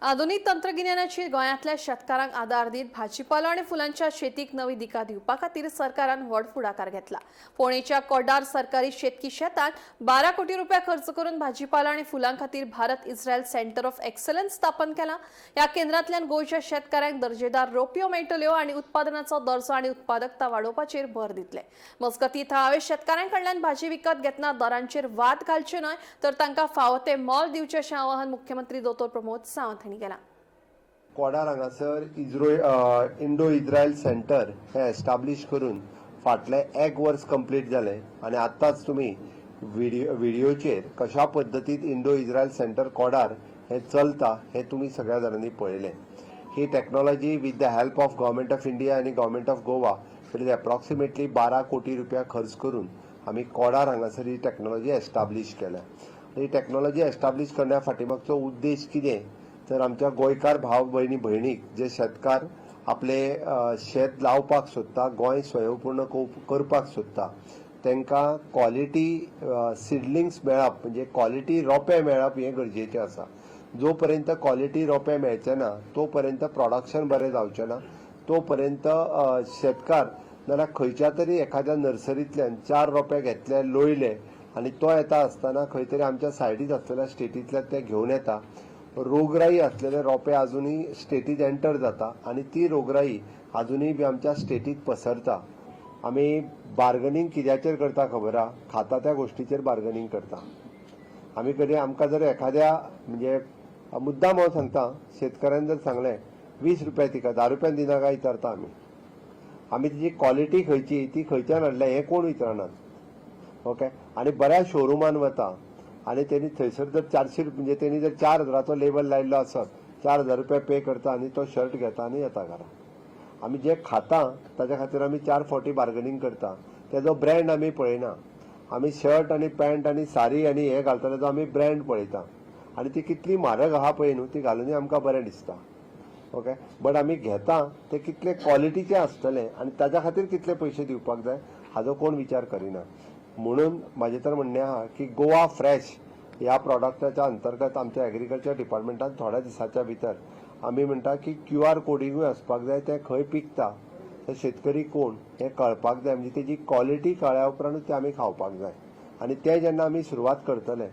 आधुनिक तंत्रगिन्यानाची गोंयांतल्या शेतकारांक आदार दीत भाजीपालो आनी फुलांच्या शेतीक नवी दिका दिवपा खातीर सरकारान व्हड फुडाकार घेतला। फोंडेच्या कोड्डार सरकारी शेतकी शेतांत 12 कोटी रुपया खर्च करून भाजीपालो आनी फुलां खातीर Bharat Israel centre of excellence स्थापन केला। ह्या केंद्रांतल्यान गोंयच्या शेतकाऱ्यांक दर्जेदार रोपयो मेळटल्यो आनी उत्पादनाचो दर्जो आनी उत्पादकता वाडोवपाचेर भर दितले। मजगतीं थळाव्या शेतकाऱ्यांकडल्यान भाजी विकत घेतना दरांचेर वाद घालचे न्हय तर तांकां फावो ते मोल दिवचें अशें आवाहन मुख्यमंत्री दोतोर प्रमोद सावंत हांणी केलां। कोडार हांगासर इंडो इस्रायल सेंटर हे एस्टाब्लिश करून फाटले 1 वर्स कंप्लीट जाले आनी आतांच तुम्ही व्हिडिओचेर कशा पद्दतीत इंडो इस्रायल सेंटर कोडार हे चलता हे तुम्ही सगळ्या जाणांनी पळयले। ही technology with the help of government of India आनी government of Goa it is approximately 12 कोटी रुपया खर्च करून आम्ही कोडार हांगासर ही टेक्नॉलॉजी एस्टाब्लिश केल्या। ही टेक्नॉलॉजी एस्टाब्लिश करण्या फाटीमागचो उद्देश कितें तर आमच्या गोंयकार भाव भयणीक जे शेतकार आपले शेत लावपाक सोदता, गोंय स्वयंपूर्ण करपाक सोदता, तांकां क्वॉलिटी सिडलिंग्स मेळप म्हणजे क्वॉलिटी रोंपे मेळप हें गरजेचें आसा। जो पर्यंत क्वॉलिटी रोंपे मेळचे ना तो पर्यंत प्रोडक्शन बरें जावचें ना, तो पर्यंत शेतकार नाल्यार खंयच्या तरी एखाद्या नर्सरींतल्यान 4 रोंपे घेतले लोयले आनी तो येता आसतना खंय तरी आमच्या सायडीत आसलेल्या स्टेटींतल्यान ते घेवन येता। रोगराई असलेले रोपे अजूनही स्टेटीत एंटर जाता आणि ती रोगराई अजूनही बी आमच्या स्टेटीत पसरता। आम्ही बार्गनिंग कित्याचेर करता खबर आहा? खाता त्या गोष्टीचेर बार्गनिंग करता। आम्ही कधी आमकां जर एखाद्या म्हणजे मुद्दाम हांव सांगता, शेतकऱ्यान जर सांगलें 20 रुपया तिका 10 रुपयान दिना काय विचारता आम्ही तिची क्वॉलिटी खंयची ती खंयच्यान हाडल्या हें कोण विचारनात। ओके, आणि बऱ्या शोरूमान वता आणि त्यांनी थंयसर जर 400 म्हणजे त्यांनी जर 4000 लेबल लायल्लो आसत 4000 रुपया पे करता आणि तो शर्ट घेता आणि येता घरा। आम्ही जे खाता ताच्या खातीर आम्ही 4 फावटी बार्गनिंग करता। तेजो ब्रँड आम्ही पळयना। आम्ही शर्ट आणि पॅन्ट आणि साडी आणि हे घालता तेजो आम्ही ब्रँड पळयता आणि ती कितली म्हारग आहा पळय न्हू ती घालूनय आमकां बरें दिसता। ओके, बट आम्ही घेता ते कितले क्वॉलिटीचे आसतले आणि ताच्या खातीर कितले पयशे दिवपाक जाय हाजो कोण विचार करिना। म्हणून माझे तर म्हणणे आहा की गोवा फ्रेश या प्रॉडक्टाच्या अंतर्गत आमच्या एग्रीकल्चर डिपार्टमेंटान थोड्या दिसाच्या भितर आम्ही म्हणटा की QR कोडिंगूय आसपाक जाय, ते खंय पिकता ते शेतकरी कोण हे कळपाक जाय, म्हणजे तेजी क्वॉलिटी कळ्ळ्या उपरांतूच ते आमी खावपाक जाय। आणि ते जेन्ना आमी सुरवात करतले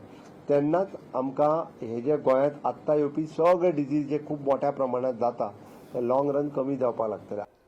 तेन्नाच आमकां हे जे गोंयांत आत्तां येवपी सगळे डिजीज जे खूब मोठ्या प्रमाणात जाता ते लॉंग रन कमी जावपाक लागतले।